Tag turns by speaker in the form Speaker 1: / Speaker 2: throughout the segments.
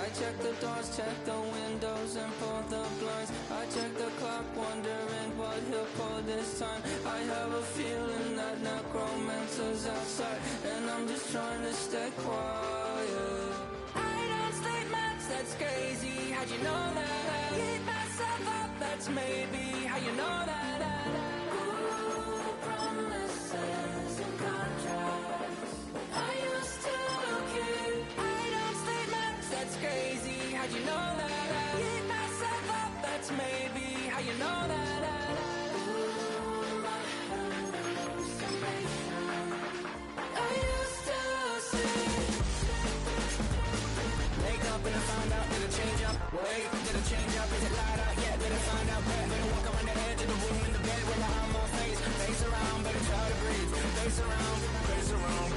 Speaker 1: I check the doors, check the windows, and pull the blinds. I check the clock, wondering what he'll pull this time. I have a feeling that necromancer's outside, and I'm just trying to stay quiet. I don't sleep much, that's crazy. How'd you know that? I keep myself up, that's maybe how you know that. Ooh, promises and contracts. I used to keep. I don't sleep much, that's crazy. How'd you know that? I keep myself up, that's maybe how you know that. Ooh, my hallucination. I used to see. Wake up and I found out, did it change up? Wait, did it change up? Is it light out? Yeah, did it find out? Better walk around the edge of the room in the bed with my arm on face around, better try to breathe. Face around, face around.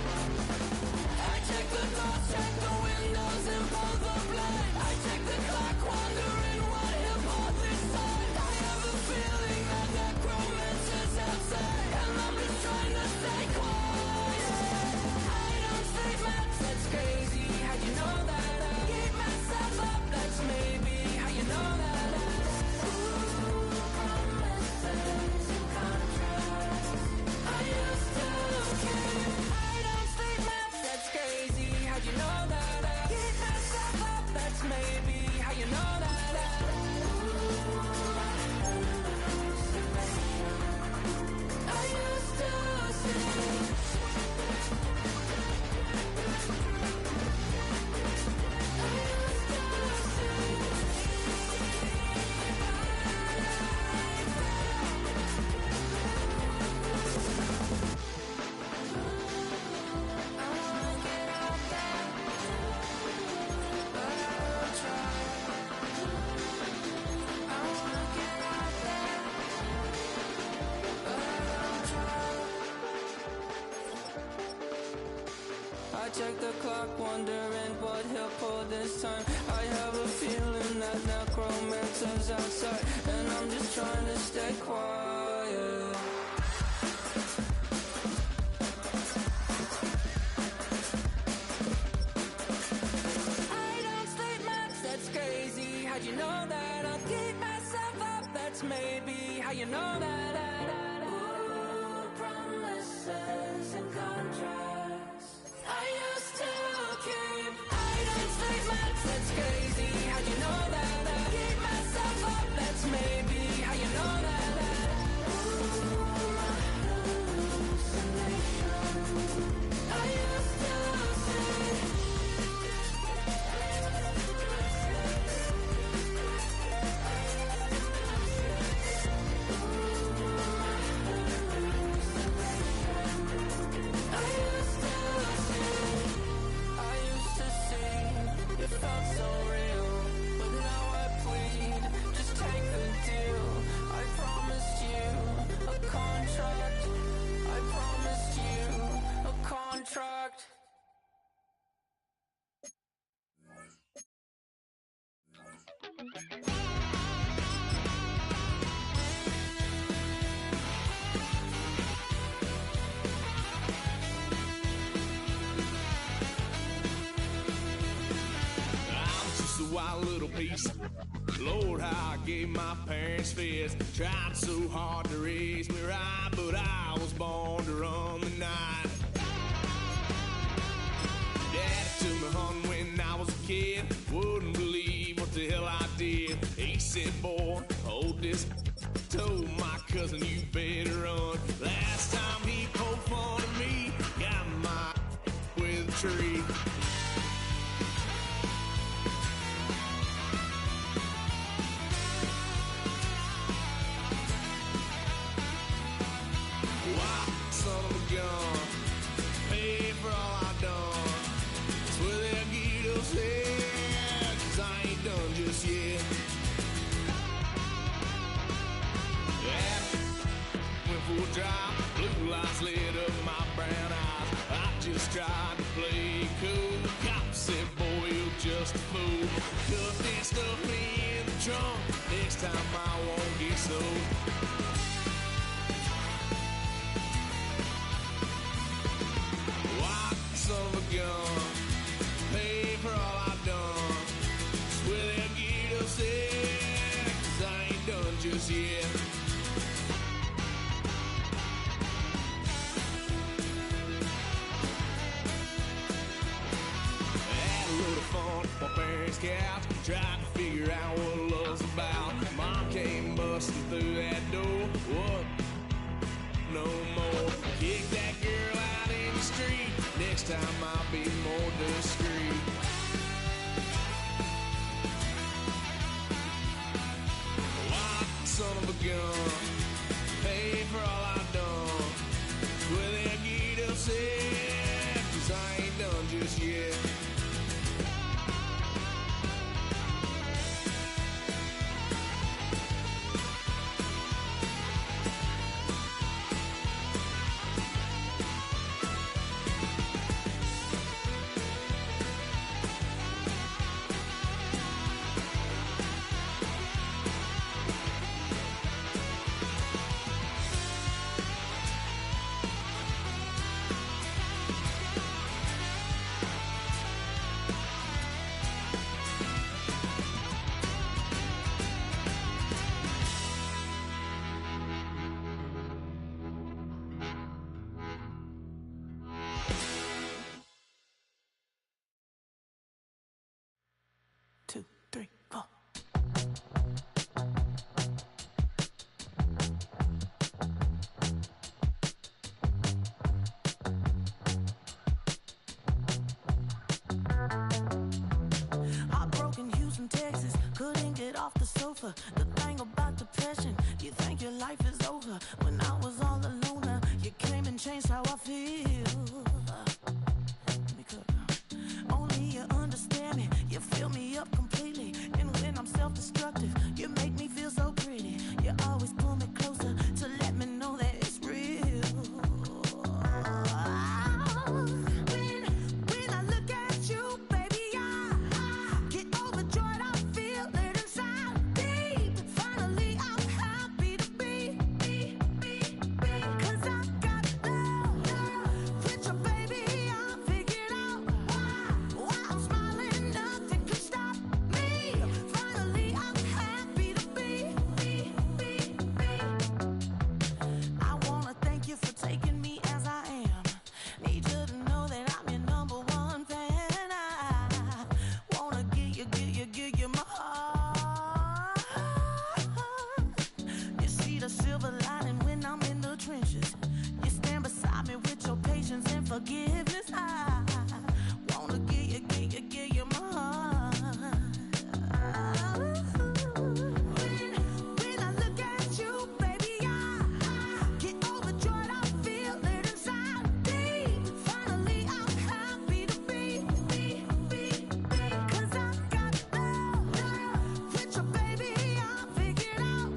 Speaker 1: I check the doors, check the windows, and pull the blind. I check the clock, wondering what he'll pull this time. I have a feeling that necromancer's outside, and I'm just trying to stay quiet. I don't sleep much, that's crazy. How'd you know that? I keep myself up, that's maybe how you know that. Ooh, promises and contracts. I used to keep. I don't sleep much, that's crazy. How'd you know that? I keep myself up, that's maybe how you know that. Ooh, my hallucination. I used to see. I check the clock, wondering what he'll pull this time. I have a feeling that necromancer's outside, and I'm just trying to stay quiet. I don't sleep much, that's crazy. How'd you know that? I'll keep myself up, that's maybe how you know that. Ooh, promises and contracts. I used to keep. I don't sleep much, that's crazy. How'd you know that? I keep myself up, that's maybe how you know that. Ooh, my hallucination. I used to see.
Speaker 2: Wild little piece. Lord, how I gave my parents fits. Tried so hard to raise me right, but I was born to run the night. Daddy took me hunting when I was a kid. Wouldn't believe what the hell I did. He said, boy, hold this. Told my cousin, you better run. Last time he poked fun at me, got my with a tree. Son of a gun, pay for all I done. Swear they'll get upset, 'cause I ain't done just yet. Yeah, went for a drive, blue lights lit up my brown eyes. I just tried to play cool. Cop said, boy, you're just a fool. Cuffed and stuffed me in the trunk. Next time I won't get so. Son of a gun, pay for all I've done. couch, trying to figure out what love's about. Mom came busting through that door. What? No more. Kick that girl out in the street. Next time I'll be more discreet. Lock, son of a gun. Pay for all I've done. Well, then get upset, 'cause I ain't done just yet.
Speaker 1: Two, three, four. Heartbroken Houston, Texas, couldn't get off the sofa. The thing about depression, you think your life is over. When I was all alone, you came and changed how I feel. Only you understand me, you fill me up completely. And when I'm self-destructive, you make me feel so pretty. You always pull me closer to let me know that it's real. When I look at you, baby, I get overjoyed. I feel it inside deep. Finally, I'm happy to be. 'Cause I got love with your baby. I figured out why I'm smiling. Nothing could stop me. Finally, I'm happy to be. I wanna thank you for taking me as I am. Need you to know that I'm your number one fan. I wanna give you my heart. You see the silver lining when I'm in the trenches. You stand beside me with your patience and forgiveness. I wanna give you my heart. When I look at you, baby, I get overjoyed. I feel it inside deep. Finally, I'm happy to be. 'Cause I got love with your baby. I figured out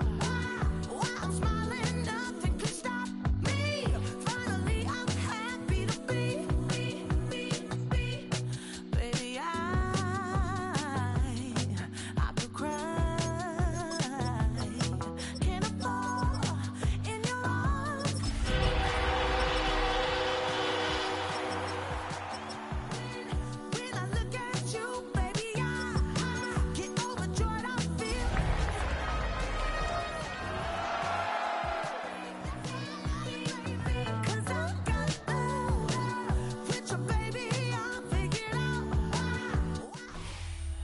Speaker 1: why I'm smiling. Nothing could stop me. Finally, I'm happy to be. Baby, I could cry. Can I fall in your arms? When I look at you, baby, I get overjoyed. I feel 'cause I got love with your baby. I figured out.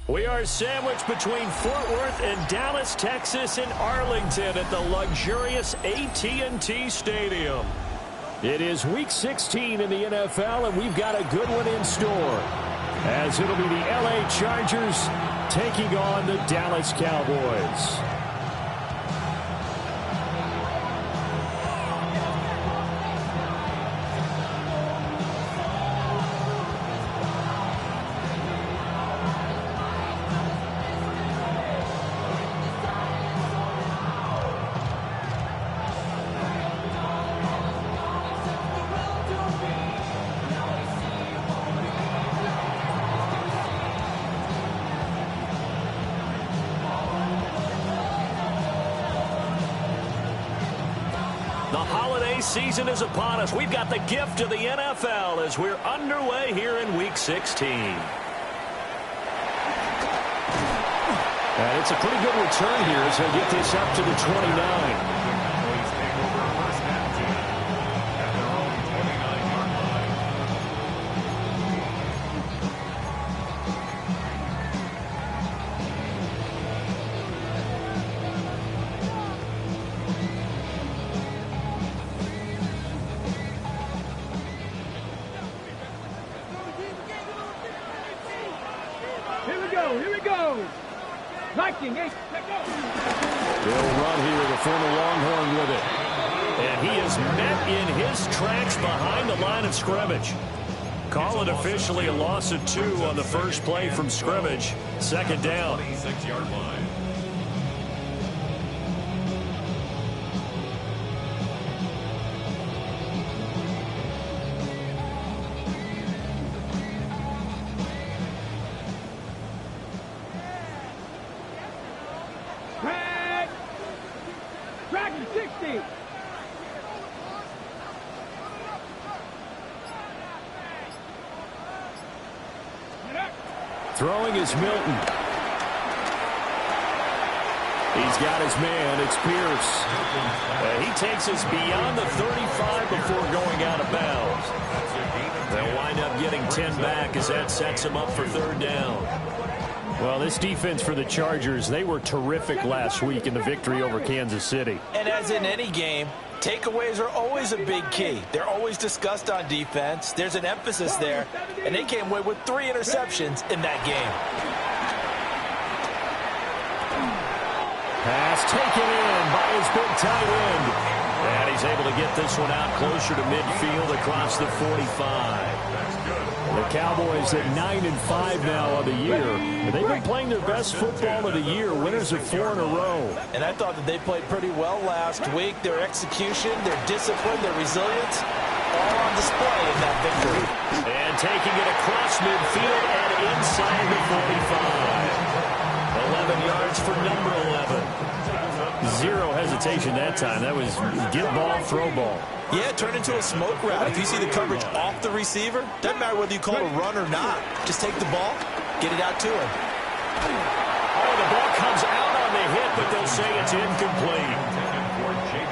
Speaker 3: We are sandwiched between Fort Worth and Dallas, Texas, and Arlington at the luxurious AT&T Stadium. It is Week 16 in the NFL, and we've got a good one in store, as it'll be the LA Chargers taking on the Dallas Cowboys. The holiday season is upon us. We've got the gift of the NFL as we're underway here in Week 16. And it's a pretty good return here as they get this up to the 29. They'll run here, the former Longhorn with it. And he is met in his tracks behind the line of scrimmage. Call it officially a loss of 2 on the first play from scrimmage. Second down.
Speaker 2: 26-yard line.
Speaker 4: Dragon 60.
Speaker 3: Throwing is Milton. He's got his man. It's Pierce. He takes us beyond the 35 before going out of bounds. They'll wind up getting 10 back as that sets him up for third down. Well, this defense for the Chargers, they were terrific last week in the victory over Kansas City.
Speaker 5: And as in any game, takeaways are always a big key. They're always discussed on defense. There's an emphasis there, and they came away with 3 interceptions in that game.
Speaker 3: Pass taken in by his big tight end. And he's able to get this one out closer to midfield across the 45. The Cowboys at 9-5 now of the year. They've been playing their best football of the year, winners of 4 in a row.
Speaker 5: And I thought that they played pretty well last week. Their execution, their discipline, their resilience, all on display in that victory.
Speaker 3: And taking it across midfield and inside the 45. 11 yards for number 11. Zero hesitation that time. That was get ball, throw ball.
Speaker 5: Yeah, turn into a smoke route. If you see the coverage off the receiver, doesn't matter whether you call it a run or not. Just take the ball, get it out to him.
Speaker 3: Oh, the ball comes out on the hit, but they'll say it's incomplete.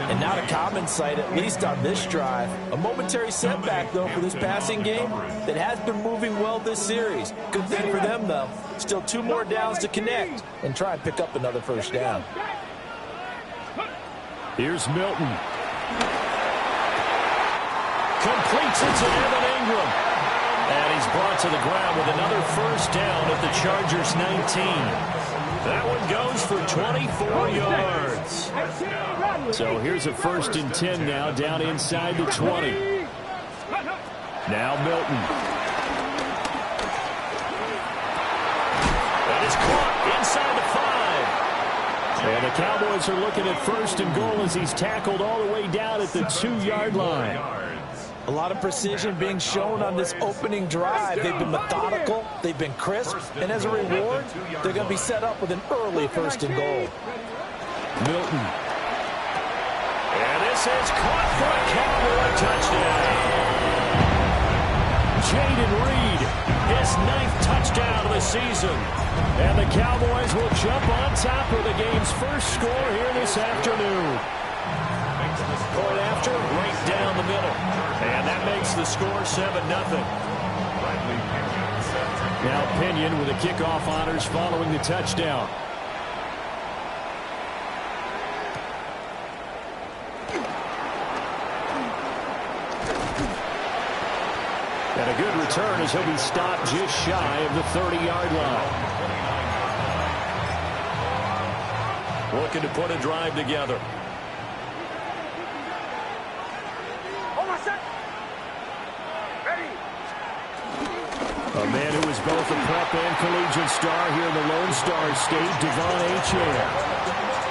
Speaker 5: And not a common sight, at least on this drive. A momentary setback, though, for this passing game that has been moving well this series. Good thing for them, though. Still 2 more downs to connect and try and pick up another first down.
Speaker 3: Here's Milton. Completes it to Evan Ingram. And he's brought to the ground with another first down at the Chargers 19. That one goes for 24 yards. So here's a 1st and 10 now down inside the 20. Now Milton. That is caught inside the 5. And the Cowboys are looking at 1st and goal as he's tackled all the way down at the 2-yard line.
Speaker 5: A lot of precision being shown on this opening drive. They've been methodical, they've been crisp, and as a reward, they're going to be set up with an early 1st and goal.
Speaker 3: Milton. And this is caught for a Cowboy touchdown. Jaden Reed, his 9th touchdown of the season. And the Cowboys will jump on top of the game's first score here this afternoon. Point after, right down the middle. And that makes the score 7-0. Now Pinion with the kickoff honors following the touchdown. And a good return as he'll be stopped just shy of the 30-yard line. Looking to put a drive together. A man who is both a prep and collegiate star here in the Lone Star State, Devon Achane.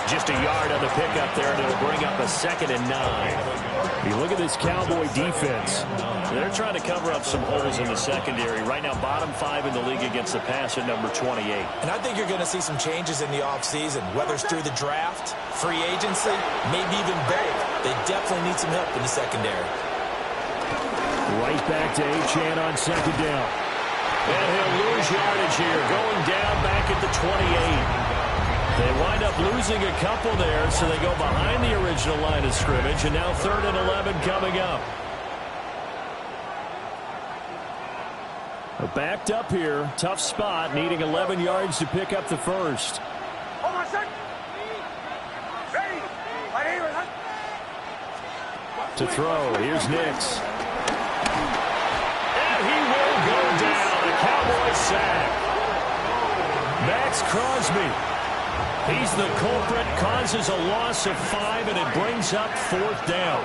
Speaker 3: Just a yard on the pickup there, and it'll bring up a 2nd and 9. You look at this Cowboy defense. They're trying to cover up some holes in the secondary. Right now, bottom 5 in the league against the pass at number 28.
Speaker 5: And I think you're going to see some changes in the offseason, whether it's through the draft, free agency, maybe even both. They definitely need some help in the secondary.
Speaker 3: Right back to Achane on 2nd down. And he'll lose yardage here, going down back at the 28. They wind up losing a couple there, so they go behind the original line of scrimmage, and now 3rd and 11 coming up. Backed up here, tough spot, needing 11 yards to pick up the first. To throw, here's Nix. And he will go down, a Cowboy sack. Max Crosby He's the culprit, causes a loss of 5, and it brings up 4th down.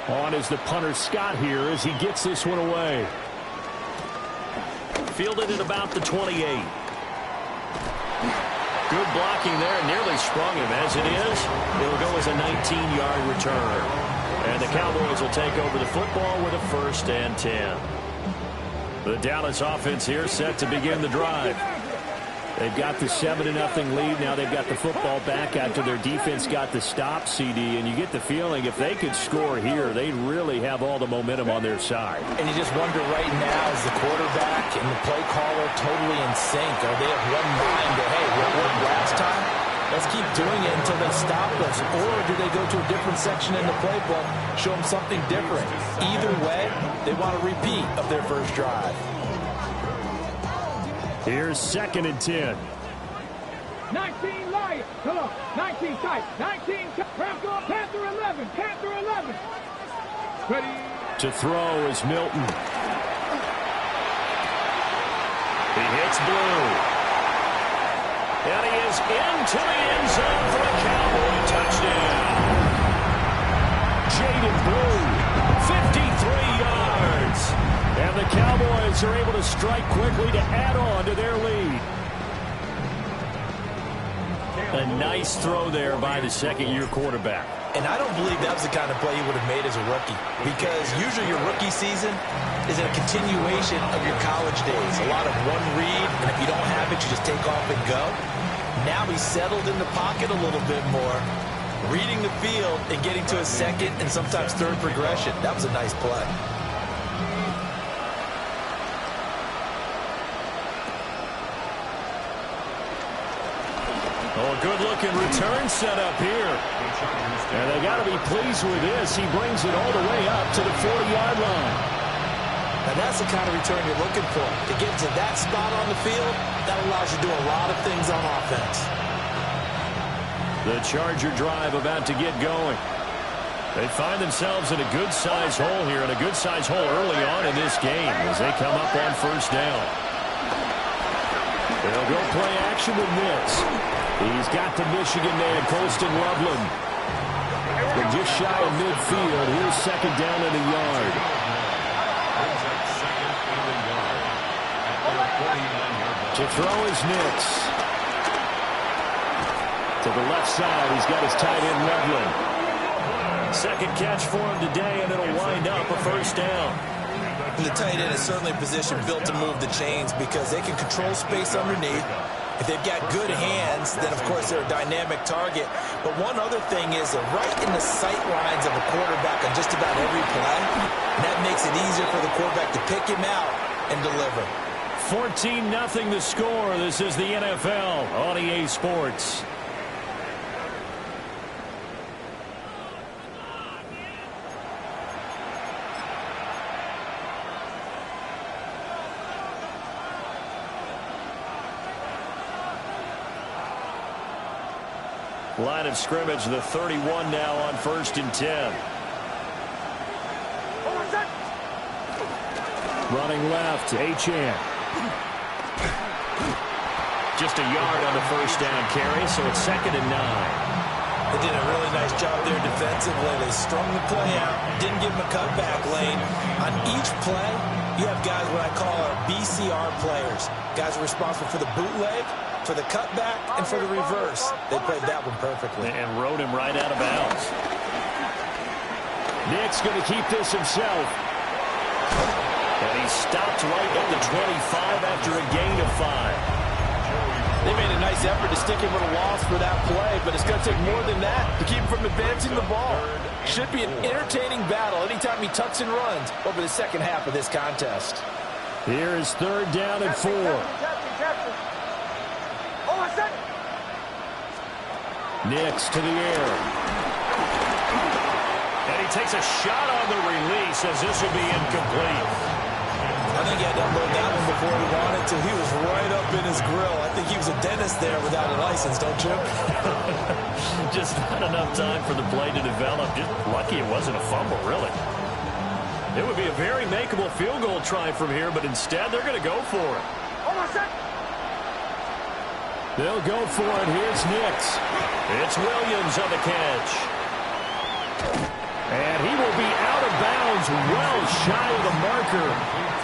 Speaker 3: On is the punter Scott here as he gets this one away. Fielded at about the 28. Good blocking there, nearly sprung him. As it is, it'll go as a 19-yard return. And the Cowboys will take over the football with a 1st and 10. The Dallas offense here set to begin the drive. They've got the 7-0 lead. Now they've got the football back after their defense got the stop, CD. And you get the feeling if they could score here, they really have all the momentum on their side.
Speaker 5: And you just wonder right now, is the quarterback and the play caller totally in sync? Are they of one mind that, hey, what worked last time? Let's keep doing it until they stop us. Or do they go to a different section in the playbook, show them something different? Either way, they want a repeat of their first drive.
Speaker 3: Here's 2nd and 10.
Speaker 4: 19 Lions. Come on. 19 tight. 19 Panther 11. Panther 11. Ready.
Speaker 3: To throw is Milton. He hits Blue. And he is into the end zone for a Cowboy touchdown. Jaden Blue, 53 yards. And the Cowboys are able to strike quickly to add on to their lead. A nice throw there by the 2nd-year quarterback.
Speaker 5: And I don't believe that was the kind of play he would have made as a rookie. Because usually your rookie season is a continuation of your college days. A lot of one read, and if you don't have it, you just take off and go. Now he's settled in the pocket a little bit more, reading the field and getting to a 2nd and sometimes 3rd progression. That was a nice play.
Speaker 3: Oh, a good-looking return set up here. And they got to be pleased with this. He brings it all the way up to the 40-yard line.
Speaker 5: And that's the kind of return you're looking for. To get to that spot on the field, that allows you to do a lot of things on offense.
Speaker 3: The Charger drive about to get going. They find themselves in a good-sized hole here, and a good-sized hole early on in this game as they come up on 1st down. They'll go play action with this. He's got the Michigan man, Colston Loveland. They're just shy of midfield. Here's 2nd down and a yard. To throw is Nix. To the left side, he's got his tight end, Loveland. 2nd catch for him today, and it'll wind up a 1st down.
Speaker 5: And the tight end is certainly a position built to move the chains because they can control space underneath. If they've got good hands, then, of course, they're a dynamic target. But one other thing is they're right in the sight lines of a quarterback on just about every play. And that makes it easier for the quarterback to pick him out and deliver.
Speaker 3: 14-0 the score. This is the NFL on EA Sports. Line of scrimmage, the 31 now on 1st and 10. Running left, Achane. Just a yard on the 1st down carry, so it's 2nd and 9.
Speaker 5: They did a really nice job there defensively. They strung the play out, didn't give him a cutback lane. On each play, you have guys what I call our BCR players. Guys are responsible for the bootleg, for the cutback, and for the reverse. They played that one perfectly.
Speaker 3: And rode him right out of bounds. Nick's going to keep this himself. And he stopped right at the 25 after a gain of 5.
Speaker 5: They made a nice effort to stick him with a loss for that play, but it's going to take more than that to keep him from advancing the ball. Should be an entertaining battle anytime he tucks and runs over the second half of this contest.
Speaker 3: Here is 3rd down and 4. Nix to the air. And he takes a shot on the release as this will be incomplete.
Speaker 5: I think he had to unload that one before he wanted to. He was right up in his grill. I think he was a dentist there without a license, don't you?
Speaker 3: Just not enough time for the play to develop. Just lucky it wasn't a fumble, really. It would be a very makeable field goal try from here, but instead they're going to go for it. They'll go for it. Here's Nix. It's Williams on the catch. And he will be out of bounds, well shy of the marker.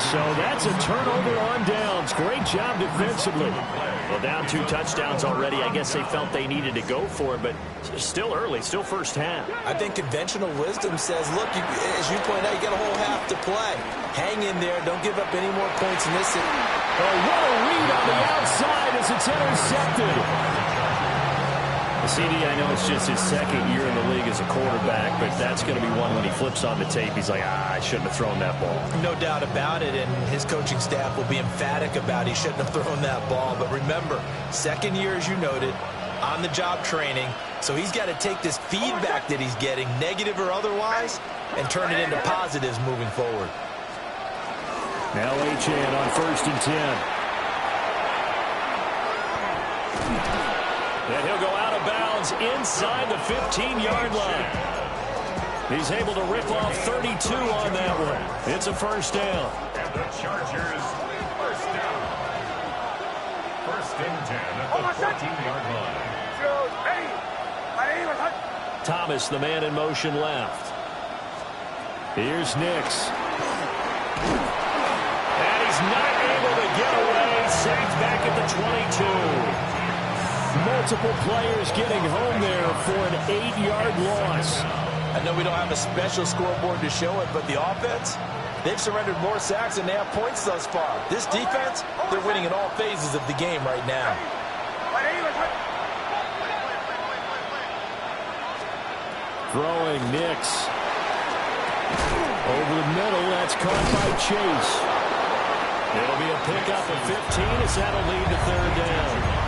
Speaker 3: So that's a turnover on downs. Great job defensively. Well, down 2 touchdowns already. I guess they felt they needed to go for it, but still early, still first half.
Speaker 5: I think conventional wisdom says, look, as you point out, you got a whole half to play. Hang in there. Don't give up any more points in this.
Speaker 3: Oh, what a read on the outside as it's intercepted. CD, I know it's just his second year in the league as a quarterback, but that's going to be one when he flips on the tape. He's like, I shouldn't have thrown that ball.
Speaker 5: No doubt about it, and his coaching staff will be emphatic about he shouldn't have thrown that ball. But remember, second year, as you noted, on-the-job training, so he's got to take this feedback that he's getting, negative or otherwise, and turn it into positives moving forward.
Speaker 3: Now Achane on 1st and 10. And he'll go out of bounds inside the 15-yard line. He's able to rip off 32 on that one. It's a first down.
Speaker 6: And the Chargers, first down. 1st and 10 at the 14-yard line.
Speaker 3: Thomas, the man in motion left. Here's Nix. And he's not able to get away. Sacked back at the 22. Multiple players getting home there for an 8-yard loss.
Speaker 5: I know we don't have a special scoreboard to show it, but the offense, they've surrendered more sacks than they have points thus far. This defense, they're winning in all phases of the game right now.
Speaker 3: Throwing Nix. Over the middle, that's caught by Chase. It'll be a pickup of 15 as that'll lead to 3rd down.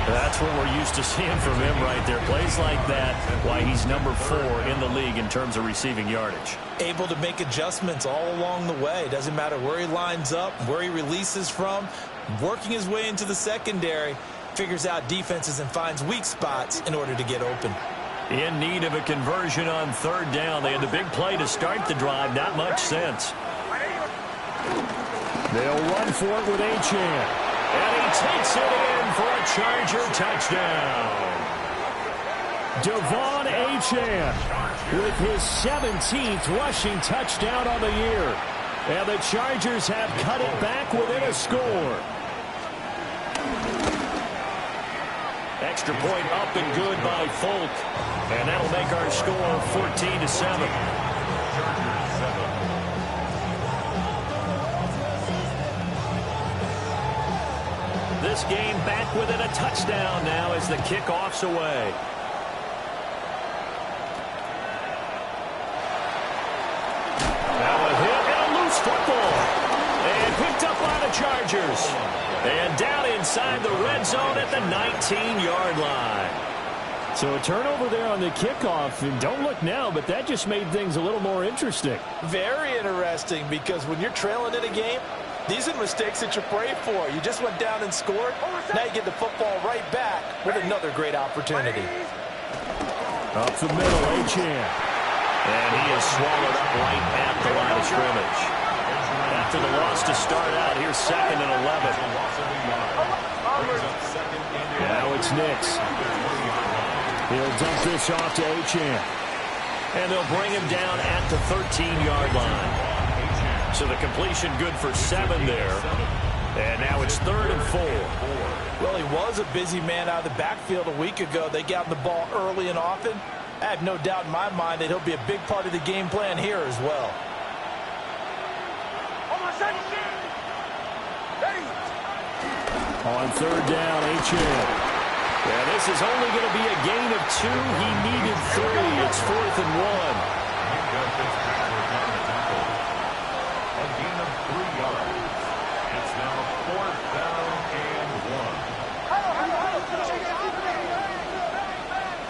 Speaker 3: That's what we're used to seeing from him right there. Plays like that, why he's number 4 in the league in terms of receiving yardage.
Speaker 5: Able to make adjustments all along the way. Doesn't matter where he lines up, where he releases from. Working his way into the secondary, figures out defenses and finds weak spots in order to get open.
Speaker 3: In need of a conversion on 3rd down. They had the big play to start the drive. Not much sense. They'll run for it with Achane. And he takes it in for a Charger touchdown. Devon Achane with his 17th rushing touchdown on the year. And the Chargers have cut it back within a score. Extra point up and good by Folk. And that'll make our score 14-7. This game back within a touchdown now as the kickoff's away. Now a hit and a loose football. And picked up by the Chargers. And down inside the red zone at the 19-yard line. So a turnover there on the kickoff. And don't look now, but that just made things a little more interesting.
Speaker 5: Very interesting, because when you're trailing in a game, these are mistakes that you pray for. You just went down and scored. Now you get the football right back with another great opportunity.
Speaker 3: Up the middle, Achane. And he is swallowed up right at the line of scrimmage. After the loss to start out, here's 2nd and 11. Now it's Nix. He'll dump this off to Achane. And they'll bring him down at the 13-yard line. So the completion good for 7 there. And now it's 3rd and 4.
Speaker 5: Well, he was a busy man out of the backfield a week ago. They got the ball early and often. I have no doubt in my mind that he'll be a big part of the game plan here as well.
Speaker 3: On 3rd down, Achane. Yeah, this is only going to be a gain of 2. He needed 3. It's 4th and 1.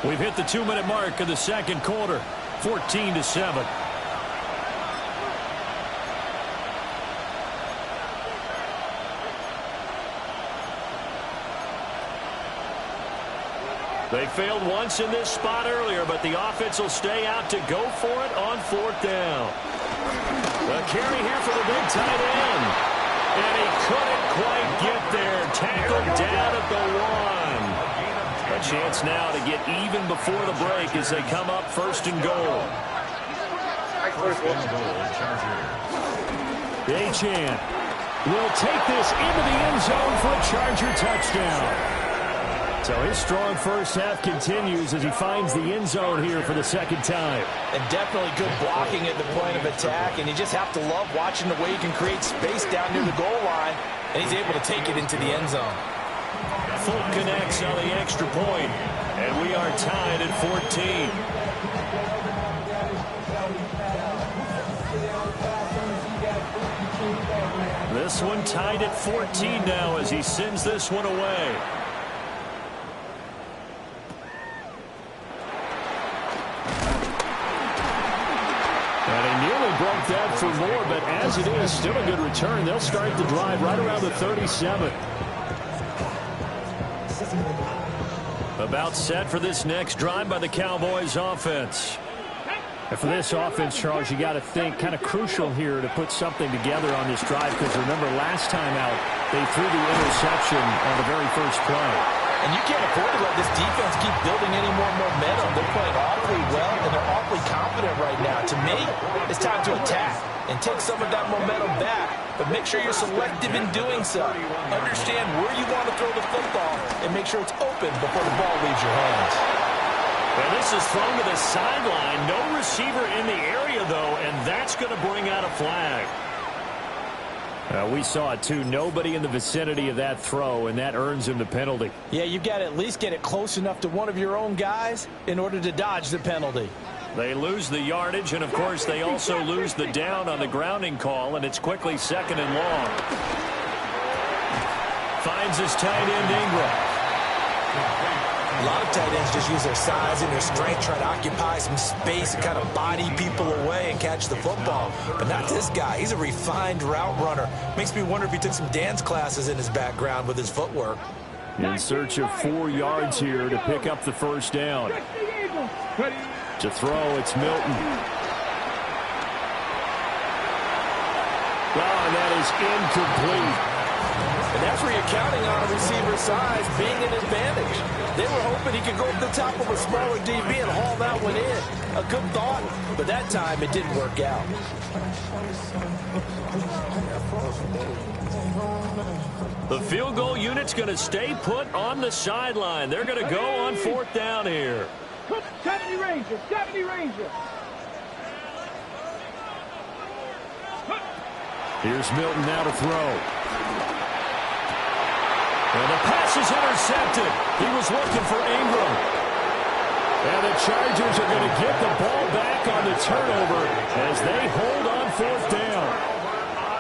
Speaker 3: We've hit the 2-minute mark of the second quarter, 14-7. They failed once in this spot earlier, but the offense will stay out to go for it on 4th down. A carry here for the big tight end. And he couldn't quite get there. Tackled down at the 1. A chance now to get even before the break as they come up first and goal. Achane will take this into the end zone for a Charger touchdown. So his strong first half continues as he finds the end zone here for the second time.
Speaker 5: And definitely good blocking at the point of attack, and you just have to love watching the way he can create space down near the goal line, and he's able to take it into the end zone.
Speaker 3: Full connects on the extra point, and we are tied at 14. This one tied at 14 now as he sends this one away. And he nearly broke that for more, but as it is, still a good return. They'll start the drive right around the 37. About set for this next drive by the Cowboys offense. And for this offense, Charles, you got to think kind of crucial here to put something together on this drive, because remember last time out they threw the interception on the very first play.
Speaker 5: And you can't afford to let this defense keep building any more momentum. They're playing awfully well, and they're awfully confident right now. To me, it's time to attack and take some of that momentum back. But make sure you're selective in doing so. Understand where you want to throw the football and make sure it's open before the ball leaves your hands.
Speaker 3: Well, this is thrown to the sideline. No receiver in the area, though, and that's going to bring out a flag. We saw it, too. Nobody in the vicinity of that throw, and that earns him the penalty.
Speaker 5: Yeah, you've got to at least get it close enough to one of your own guys in order to dodge the penalty.
Speaker 3: They lose the yardage, and, of course, they also lose the down on the grounding call, and it's quickly second and long. Finds his tight end, Ingram.
Speaker 5: A lot of tight ends just use their size and their strength, try to occupy some space and kind of body people away and catch the football. But not this guy. He's a refined route runner. Makes me wonder if he took some dance classes in his background with his footwork.
Speaker 3: In search of 4 yards here to pick up the first down. To throw, it's Milton. Well, and that is incomplete.
Speaker 5: And that's where you're counting on a receiver's size being an advantage. They were hoping he could go up the top of a smaller DB and haul that one in. A good thought, but that time it didn't work out.
Speaker 3: The field goal unit's going to stay put on the sideline. They're going to go on 4th down here.
Speaker 4: 70 Rangers, 70 Rangers.
Speaker 3: Here's Milton now to throw. And the pass is intercepted. He was looking for Ingram. And the Chargers are going to get the ball back on the turnover as they hold on 4th down.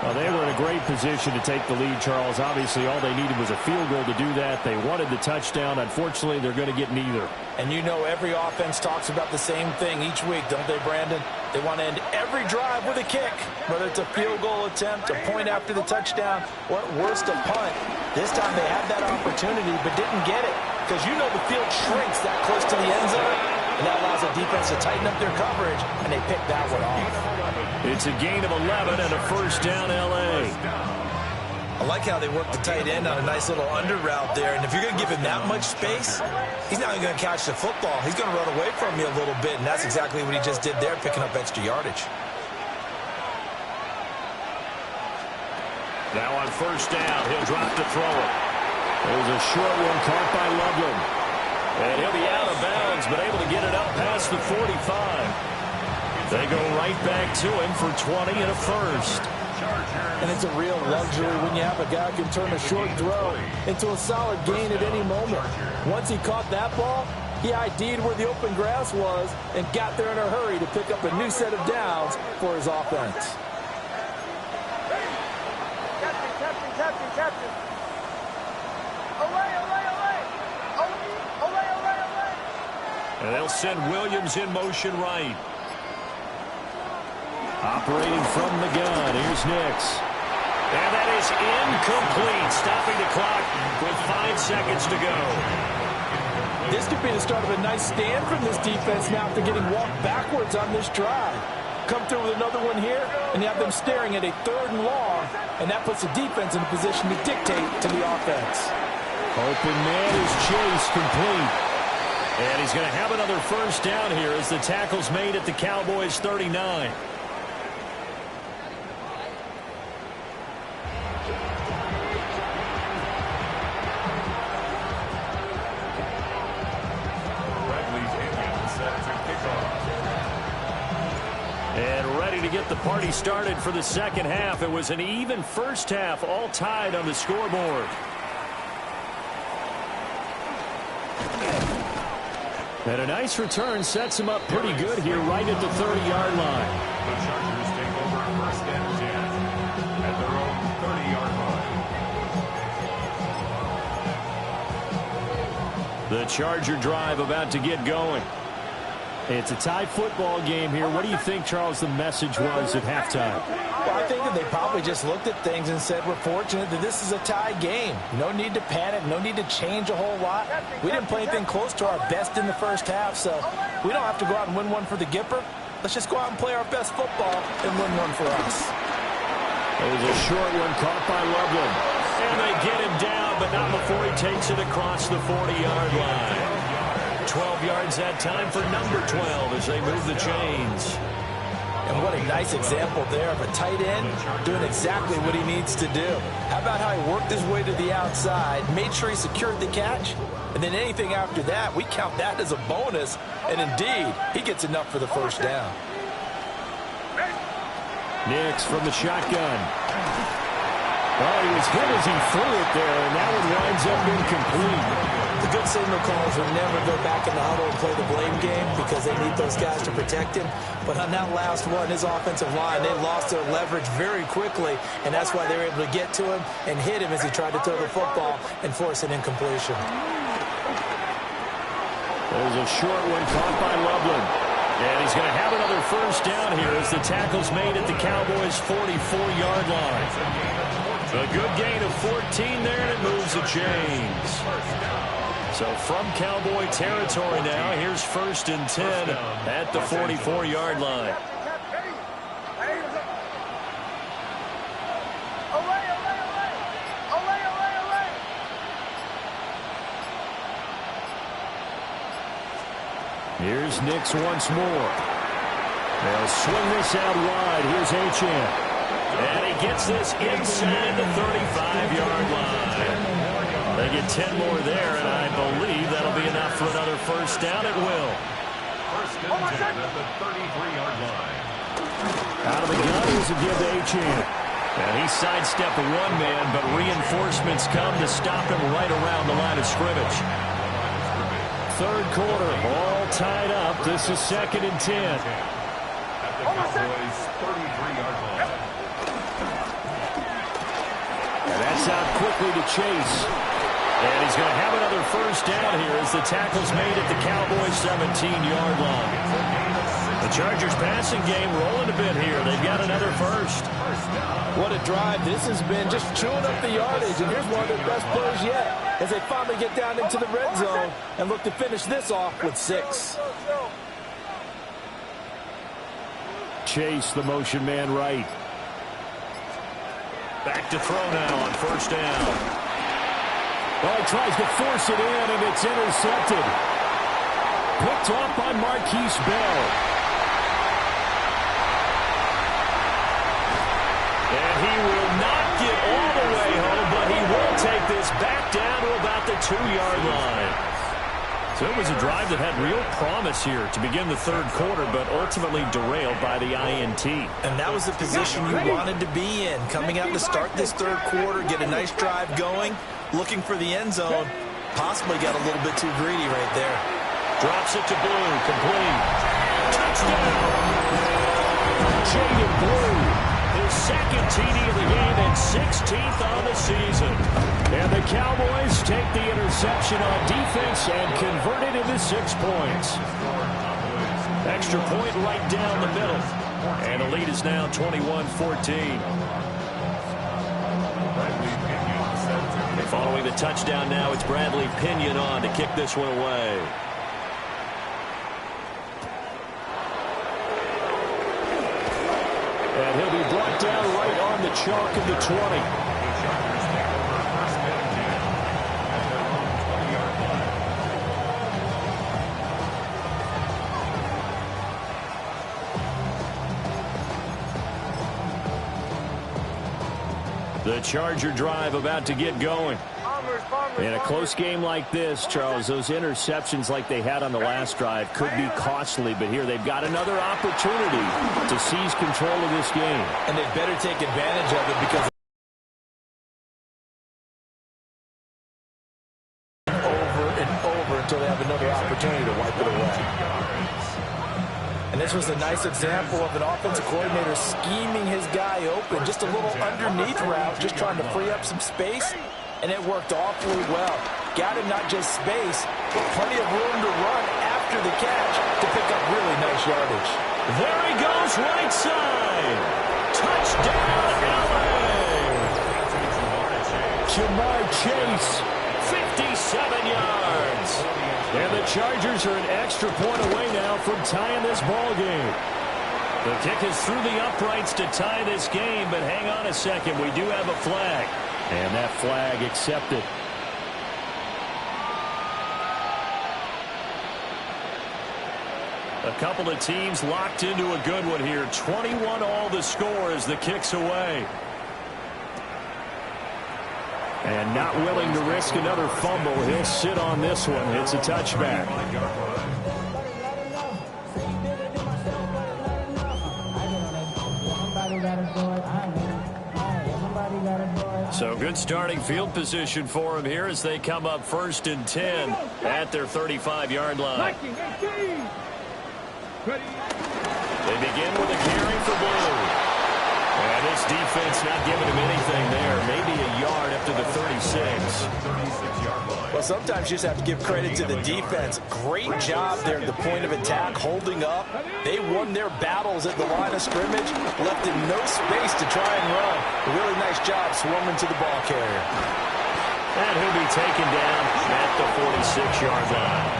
Speaker 3: Well, they were in a great position to take the lead, Charles. Obviously, all they needed was a field goal to do that. They wanted the touchdown. Unfortunately, they're going to get neither.
Speaker 5: And you know every offense talks about the same thing each week, don't they, Brandon? They want to end every drive with a kick, whether it's a field goal attempt, a point after the touchdown, or at worst, a punt. This time they had that opportunity but didn't get it, because you know the field shrinks that close to the end zone, and that allows the defense to tighten up their coverage, and they pick that one off.
Speaker 3: It's a gain of 11 and a first down, L.A.
Speaker 5: I like how they work the tight end on a nice little under route there, and if you're going to give him that much space, he's not even going to catch the football. He's going to run away from you a little bit, and that's exactly what he just did there, picking up extra yardage.
Speaker 3: Now on first down, he'll drop to throw it. There's a short one caught by Loveland. And he'll be out of bounds, but able to get it up past the 45. They go right back to him for 20 and a first.
Speaker 5: And it's a real luxury when you have a guy who can turn a short throw into a solid gain at any moment. Once he caught that ball, he ID'd where the open grass was and got there in a hurry to pick up a new set of downs for his offense.
Speaker 4: Captain. Olay.
Speaker 3: And they'll send Williams in motion right. Operating from the gun, here's Nix. And that is incomplete, stopping the clock with 5 seconds to go.
Speaker 5: This could be the start of a nice stand from this defense now after getting walked backwards on this drive. Come through with another one here, and you have them staring at a 3rd and long and that puts the defense in a position to dictate to the offense.
Speaker 3: Open man is Chase, complete. And he's going to have another first down here as the tackle's made at the Cowboys' 39. And ready to get the party started for the second half. It was an even first half, all tied on the scoreboard. And a nice return sets him up pretty good here right at the 30-yard line.
Speaker 6: The Chargers take over first and 10 at their own 30-yard line.
Speaker 3: The Charger drive about to get going. It's a tie football game here. What do you think, Charles, the message was at halftime?
Speaker 5: Well, I think that they probably just looked at things and said, we're fortunate that this is a tie game. No need to panic, no need to change a whole lot. We didn't play anything close to our best in the first half, so we don't have to go out and win one for the Gipper. Let's just go out and play our best football and win one for us.
Speaker 3: There's a short one caught by Loveland. And they get him down, but not before he takes it across the 40-yard line. 12 yards that time for number 12 as they move the chains.
Speaker 5: And what a nice example there of a tight end doing exactly what he needs to do. How about how he worked his way to the outside, made sure he secured the catch, and then anything after that, we count that as a bonus. And indeed, he gets enough for the first down.
Speaker 3: Nix from the shotgun. Oh, he was hit as he threw it there, and that one winds up incomplete.
Speaker 5: The good signal calls will never go back in the huddle and play the blame game because they need those guys to protect him. But on that last one, his offensive line, they lost their leverage very quickly, and that's why they were able to get to him and hit him as he tried to throw the football and force an incompletion.
Speaker 3: There's a short one caught by Loveland. And he's going to have another first down here as the tackle's made at the Cowboys' 44-yard line. A good gain of 14 there, and it moves the chains. So from Cowboy territory now, here's first and 10 at the 44-yard line. Here's Nix once more. They'll swing this out wide. Here's Achane. And he gets this inside the 35-yard line. They get 10 more there, and I believe that'll be enough for another first down. It will.
Speaker 6: First and 10 at the 33-yard line.
Speaker 3: Out of the gun is a give to Achane. And he sidestepped one man, but reinforcements come to stop him right around the line of scrimmage. Third quarter, all tied up. This is second and 10.
Speaker 6: At the Cowboys' 33-yard line.
Speaker 3: And that's out quickly to Chase. And he's going to have another first down here as the tackle's made at the Cowboys' 17-yard line. The Chargers passing game rolling a bit here. They've got another first.
Speaker 5: What a drive this has been, just chewing up the yardage. And here's one of their best plays yet as they finally get down into the red zone and look to finish this off with 6.
Speaker 3: Chase, the motion man right. Back to throw now on first down. Oh, he tries to force it in, and it's intercepted. Picked off by Marquise Bell. And he will not get all the way home, but he will take this back down to about the 2-yard line. So it was a drive that had real promise here to begin the third quarter, but ultimately derailed by the INT.
Speaker 5: And that was the position you wanted to be in. Coming out to start this third quarter, get a nice drive going, looking for the end zone. Possibly got a little bit too greedy right there.
Speaker 3: Drops it to Blue, complete. Touchdown! Jaden Blue, his second TD of the game and 16th on the season. And the Cowboys take the interception on defense and convert it into 6 points. Extra point right down the middle. And the lead is now 21-14. Following the touchdown now, it's Bradley Pinion on to kick this one away. And he'll be brought down right on the chalk of the 20. The Charger drive about to get going. In a close game like this, Charles, those interceptions like they had on the last drive could be costly, but here they've got another opportunity to seize control of this game.
Speaker 5: And they better take advantage of it because over and over until they have another opportunity to wipe it away. And this was a nice example of an offensive coordinator scheming his guy open. Just a little underneath route, just trying to free up some space, and it worked awfully well. Got him not just space, but plenty of room to run after the catch to pick up really nice yardage.
Speaker 3: There he goes, right side. Touchdown, LA. Jamar Chase, 57 yards. And the Chargers are an extra point away now from tying this ball game. The kick is through the uprights to tie this game, but hang on a second. We do have a flag. And that flag accepted. A couple of teams locked into a good one here. 21 all the score as the kick's away. And not willing to risk another fumble. He'll sit on this one. It's a touchback. So good starting field position for him here as they come up 1st and 10 at their 35-yard line. They begin with a carry for Blue. And this defense not giving him anything there. Maybe a yard up to the 36.
Speaker 5: Well, sometimes you just have to give credit to the defense. Great job there at the point of attack, holding up. They won their battles at the line of scrimmage, left him no space to try and run. A really nice job swarming to the ball carrier.
Speaker 3: And he'll be taken down at the 46-yard line.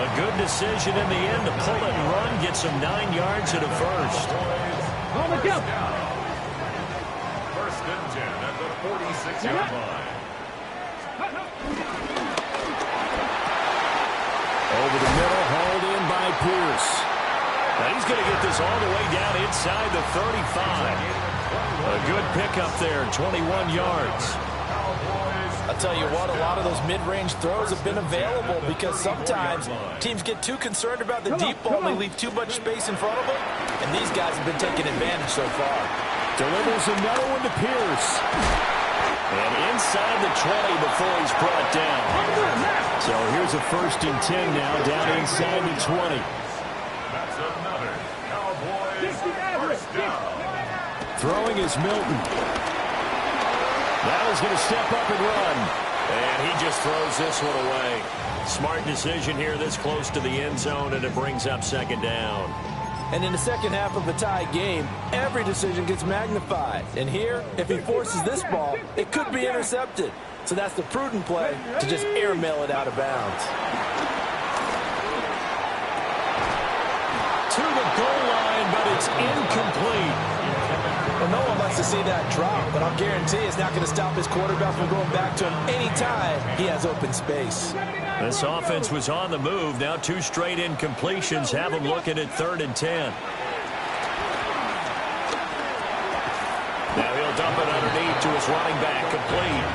Speaker 3: A good decision in the end to pull it and run, gets him 9 yards at a first.
Speaker 4: On the go.
Speaker 6: 1st and 10 at the 46-yard line.
Speaker 3: Over the middle, hauled in by Pierce. Now he's going to get this all the way down inside the 35. A good pickup there, 21 yards.
Speaker 5: I'll tell you what, a lot of those mid-range throws have been available because sometimes teams get too concerned about the deep ball and they leave too much space in front of them, and these guys have been taking advantage so far.
Speaker 3: Delivers another one to Pierce. And inside the 20 before he's brought down. So here's a 1st and 10 now, down inside the 20.
Speaker 6: That's another Cowboys 1st down.
Speaker 3: Throwing is Milton. Now he's going to step up and run. And he just throws this one away. Smart decision here this close to the end zone, and it brings up 2nd down.
Speaker 5: And in the second half of a tie game, every decision gets magnified. And here, if he forces this ball, it could be intercepted. So that's the prudent play to just airmail it out of bounds.
Speaker 3: To the goal line, but it's incomplete.
Speaker 5: Well, no one likes to see that drop, but I'll guarantee it's not going to stop his quarterback from going back to him anytime he has open space.
Speaker 3: This offense was on the move. Now 2 straight incompletions have him looking at 3rd and 10. Now he'll dump it underneath to his running back, complete.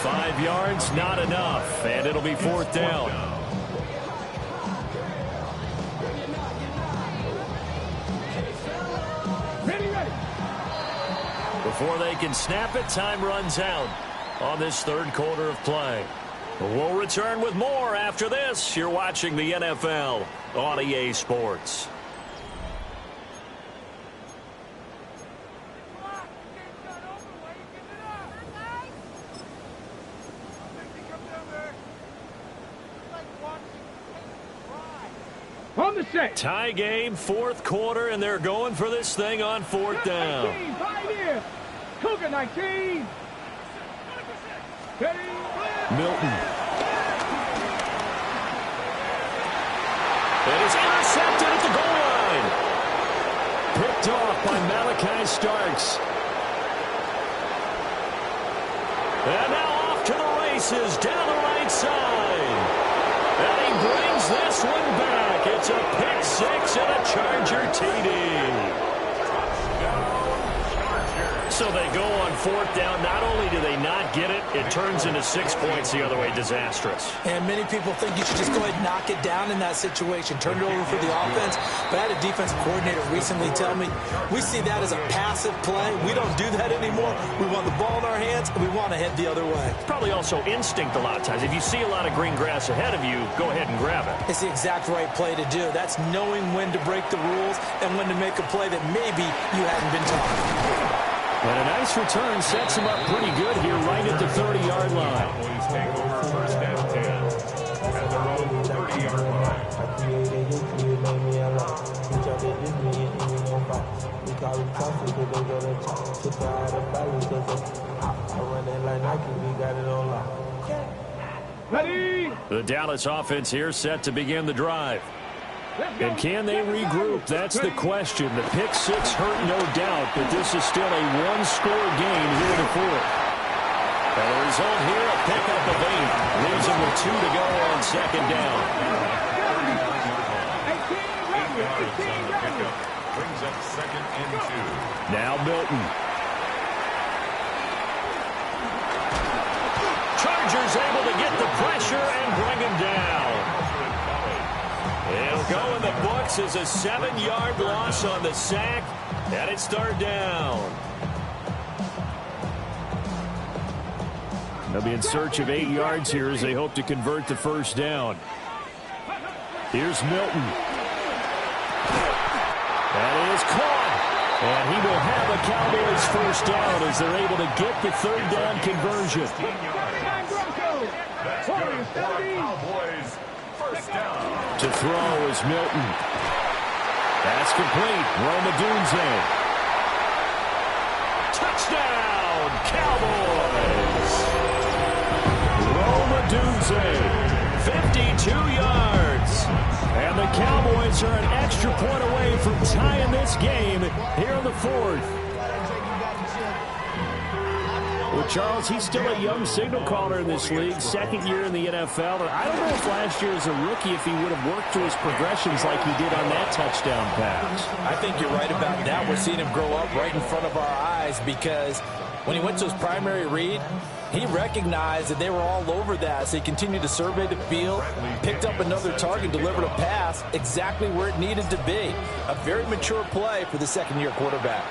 Speaker 3: 5 yards, not enough, and it'll be 4th down. Before they can snap it, time runs out on this 3rd quarter of play. We'll return with more after this. You're watching the NFL on EA Sports.
Speaker 4: On the set.
Speaker 3: Tie game, 4th quarter, and they're going for this thing on 4th down.
Speaker 4: 19, pioneer. Cougar 19.
Speaker 3: Milton. It is intercepted at the goal line. Picked off by Malachi Starks. And now off to the races down the right side. And he brings this one back. It's a pick six and a Charger TD. So they go on fourth down. Not only do they not get it, it turns into 6 points the other way. Disastrous.
Speaker 5: And many people think you should just go ahead and knock it down in that situation. Turn it over for the offense. But I had a defensive coordinator recently tell me, we see that as a passive play. We don't do that anymore. We want the ball in our hands, and we want to head the other way.
Speaker 3: It's probably also instinct a lot of times. If you see a lot of green grass ahead of you, go ahead and grab it.
Speaker 5: It's the exact right play to do. That's knowing when to break the rules and when to make a play that maybe you hadn't been taught.
Speaker 3: And a nice return sets him up pretty good here right at the 30-yard line.
Speaker 6: Cowboys take over first and 10 at their own 30-yard line.
Speaker 4: Ready?
Speaker 3: The Dallas offense here set to begin the drive. And can they regroup? That's the question. The pick six hurt, no doubt, but this is still a one-score game here in the fourth. And the result here, a pickup of 8. Leaves them with 2 to go on second down.
Speaker 6: 8 yards on the pickup. Brings up second and 2.
Speaker 3: Now Milton. Chargers able to get the pressure and bring him down. It'll go in the books as a 7-yard loss on the sack, and it's third down. They'll be in search of 8 yards here as they hope to convert the first down. Here's Milton. That is caught. And he will have a Cowboys first down as they're able to get the third down conversion.
Speaker 6: That's good for Cowboys. First down.
Speaker 3: To throw is Milton. That's complete. Roma Dunze. Touchdown, Cowboys. Roma Dunze, 52 yards. And the Cowboys are an extra point away from tying this game here in the fourth. Well, Charles, he's still a young signal caller in this league, second year in the NFL. And I don't know if last year as a rookie, if he would have worked through his progressions like he did on that touchdown pass.
Speaker 5: I think you're right about that. We're seeing him grow up right in front of our eyes because when he went to his primary read, he recognized that they were all over that. So he continued to survey the field, picked up another target, delivered a pass exactly where it needed to be. A very mature play for the second-year quarterback.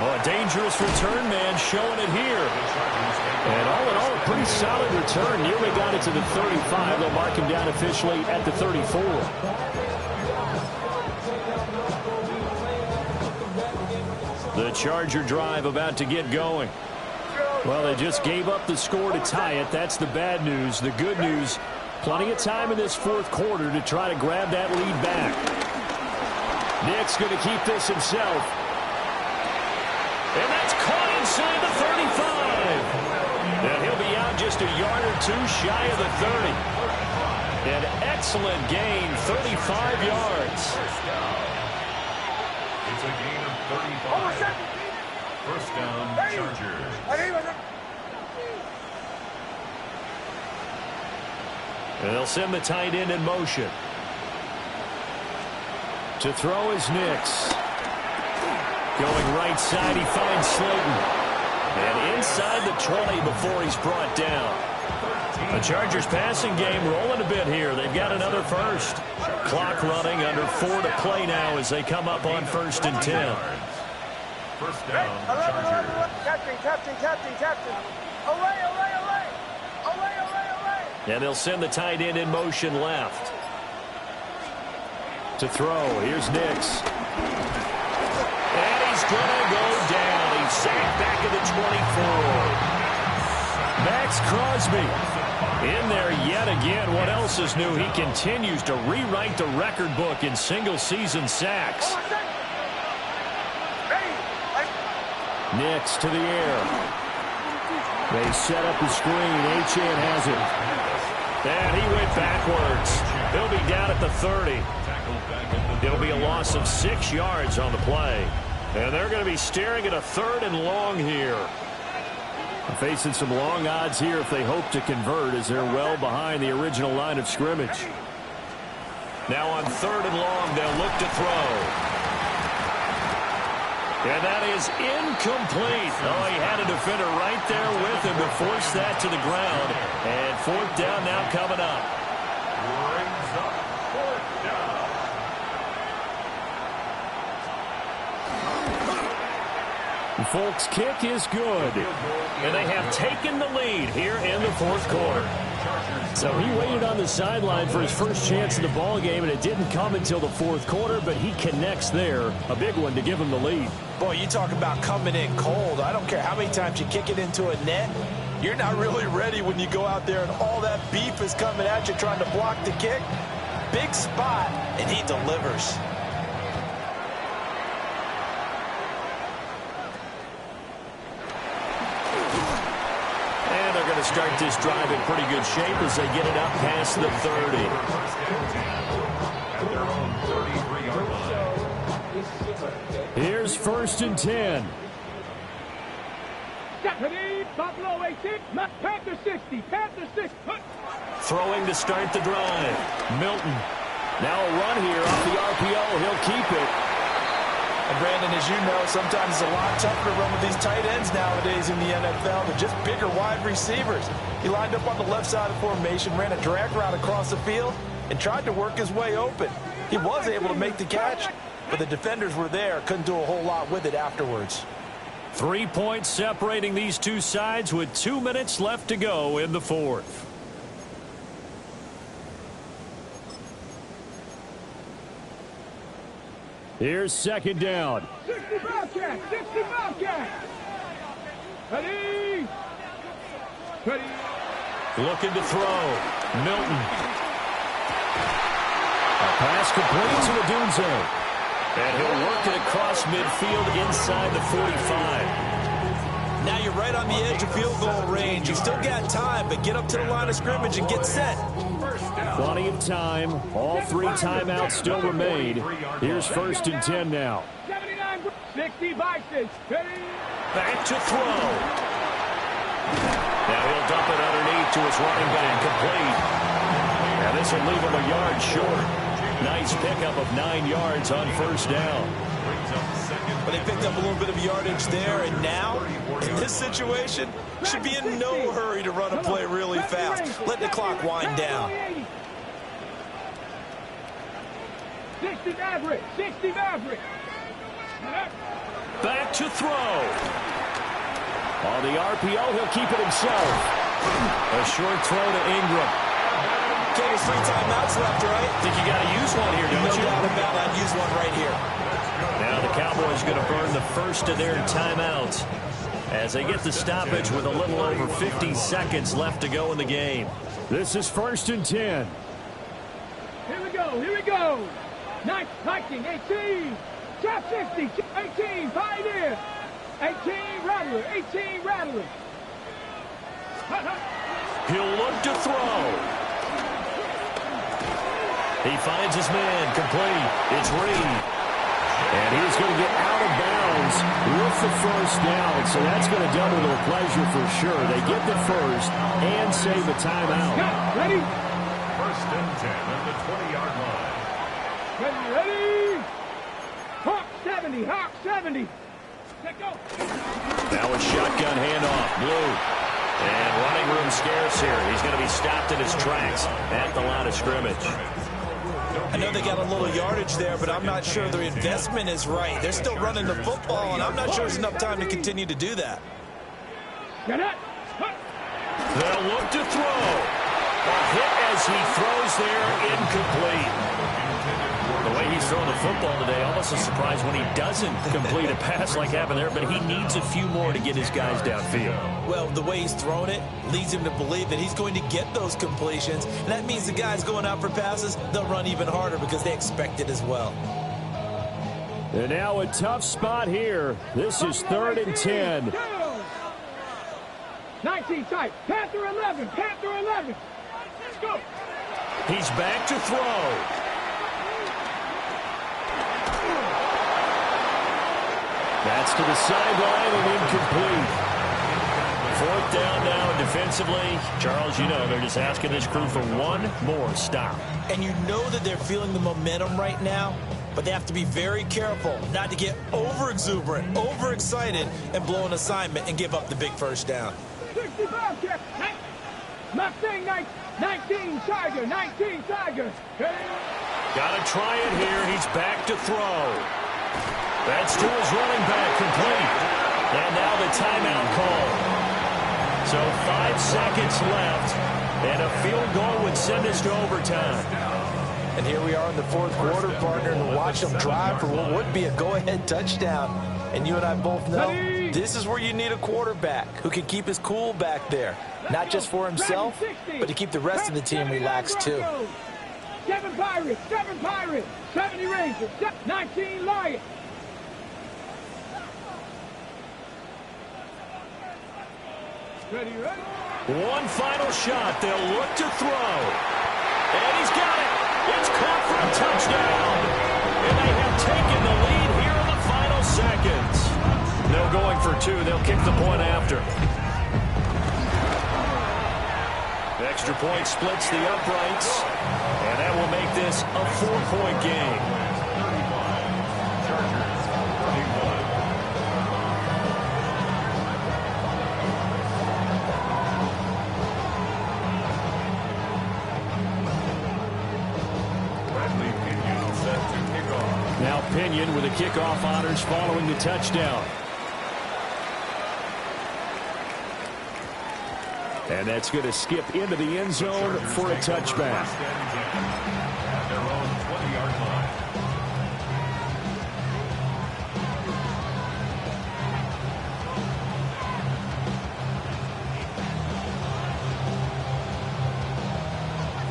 Speaker 3: Oh, a dangerous return man showing it here. And all in all, a pretty solid return. Nearly got it to the 35. They'll mark him down officially at the 34. The Charger drive about to get going. Well, they just gave up the score to tie it. That's the bad news. The good news, plenty of time in this fourth quarter to try to grab that lead back. Nick's going to keep this himself. And that's caught inside the 35. And he'll be out just a yard or two shy of the 30. An excellent gain, 35 yards.
Speaker 6: It's a gain of 35. First down, Chargers.
Speaker 3: And they'll send the tight end in motion. To throw is Nix. Going right side, he finds Slayton. And inside the 20 before he's brought down. The Chargers passing game rolling a bit here. They've got another first. Clock running, under 4 to play now as they come up on 1st and 10.
Speaker 6: First down, Chargers.
Speaker 4: Captain. Away.
Speaker 3: And they'll send the tight end in motion left. To throw, here's Nix. And he's going to go down. He's sacked back at the 24. Max Crosby in there yet again. What else is new? He continues to rewrite the record book in single-season sacks. Nix to the air. They set up the screen. Achane has it. And he went backwards. He'll be down at the 30. It'll be a loss of 6 yards on the play. And they're going to be staring at a 3rd and long here. Facing some long odds here if they hope to convert, as they're well behind the original line of scrimmage. Now on 3rd and long, they'll look to throw. And that is incomplete. Oh, he had a defender right there with him to force that to the ground. And 4th down now coming up.
Speaker 6: Brings up 4th down.
Speaker 3: Folks' kick is good. And they have taken the lead here in the 4th quarter. So he waited on the sideline for his first chance in the ball game, and it didn't come until the 4th quarter, but he connects there. A big one to give him the lead.
Speaker 5: Boy, you talk about coming in cold. I don't care how many times you kick it into a net. You're not really ready when you go out there and all that beef is coming at you trying to block the kick. Big spot, and he delivers.
Speaker 3: To start this drive in pretty good shape as they get it up past the 30. Here's 1st and 10.
Speaker 4: Buffalo 18, Panther 60, Panther 60.
Speaker 3: Throwing to start the drive. Milton. Now a run here off the RPO. He'll keep it.
Speaker 5: And Brandon, as you know, sometimes it's a lot tougher to run with these tight ends nowadays in the NFL. They're just bigger wide receivers. He lined up on the left side of the formation, ran a drag route across the field, and tried to work his way open. He was able to make the catch, but the defenders were there. Couldn't do a whole lot with it afterwards.
Speaker 3: 3 points separating these two sides with 2 minutes left to go in the 4th. Here's 2nd down.
Speaker 4: 60 Bobcat, 60 Bobcat. Ready. Ready.
Speaker 3: Looking to throw. Milton. A pass complete to Odunze. And he'll work it across midfield inside the 45.
Speaker 5: Now you're right on the edge of field goal range. You still got time, but get up to the line of scrimmage and get set.
Speaker 3: Plenty of time. All 3 timeouts still remain. Here's 1st and 10 now.
Speaker 4: 79, 60 Bison.
Speaker 3: Back to throw. Now he'll dump it underneath to his running back, complete. Now this will leave him a yard short. Nice pickup of 9 yards on 1st down.
Speaker 5: But they picked up a little bit of yardage there, and now, in this situation, should be in no hurry to run a play really fast. Let the clock wind down.
Speaker 4: 60 Maverick, 60 Maverick.
Speaker 3: Back to throw. On the RPO, he'll keep it himself. A short throw to Ingram.
Speaker 5: Okay, there's 3 timeouts left, right?
Speaker 3: Think you got to use one here, don't you?
Speaker 5: No doubt about it. I'd use one right here.
Speaker 3: Now the Cowboys going to burn the first of their timeouts as they get the stoppage with a little over 50 seconds left to go in the game. This is 1st and 10.
Speaker 4: Here we go, here we go. 19, 18. Drop 60, 18, Pioneer. 18, Rattler, 18, Rattler.
Speaker 3: He'll look to throw. He finds his man, complete. It's Reed. And he's going to get out of bounds with the 1st down. So that's going to double their pleasure for sure. They get the 1st and save a timeout.
Speaker 4: Ready?
Speaker 6: 1st and 10 at the 20-yard line.
Speaker 4: Ready? Hawk 70, Hawk 70. Let go.
Speaker 3: Now a shotgun handoff. Blue. And running room scarce here. He's going to be stopped in his tracks at the line of scrimmage.
Speaker 5: I know they got a little yardage there, but I'm not sure their investment is right. They're still running the football, and I'm not sure there's enough time to continue to do that.
Speaker 4: Get it.
Speaker 3: They'll look to throw. A hit as he throws there, incomplete. The way he's throwing the football today, almost a surprise when he doesn't complete a pass like happened there, but he needs a few more to get his guys downfield.
Speaker 5: Well, the way he's thrown it leads him to believe that he's going to get those completions, and that means the guys going out for passes, they'll run even harder because they expect it as well.
Speaker 3: And now a tough spot here. This is 3rd and 10.
Speaker 4: 19 tight. Panther 11. Panther 11.
Speaker 3: He's back to throw. That's to the sideline and incomplete. Fourth down now defensively. Charles, you know they're just asking this crew for one more stop.
Speaker 5: And you know that they're feeling the momentum right now, but they have to be very careful not to get over-exuberant, over-excited, and blow an assignment and give up the big first down.
Speaker 4: 65, check. 19, Tiger, 19, Tiger.
Speaker 3: Got to try it here. He's back to throw. That's to his running back, complete. And now the timeout call. So 5 seconds left, and a field goal would send us to overtime.
Speaker 5: And here we are in the fourth quarter, partner, and watch them drive for what would be a go-ahead touchdown. And you and I both know this is where you need a quarterback who can keep his cool back there. Not just for himself, but to keep the rest of the team relaxed too.
Speaker 4: 7 Pirates, 70 Rangers, 19 Lions. Ready?
Speaker 3: One final shot. They'll look to throw. And he's got it. It's caught for a touchdown. And they have taken the lead here in the final seconds. No going for 2. They'll kick the point after. The extra point splits the uprights. And that will make this a 4-point game. Now Pinion with the kickoff honors following the touchdown. And that's going to skip into the end zone for a touchback.
Speaker 6: At their own 20-yard line.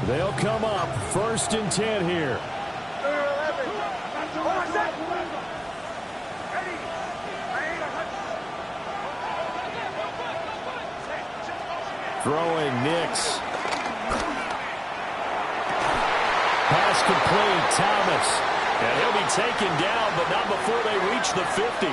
Speaker 3: They'll come up 1st and 10 here. Throwing Nix. Pass complete, Thomas. And he'll be taken down, but not before they reach the 50.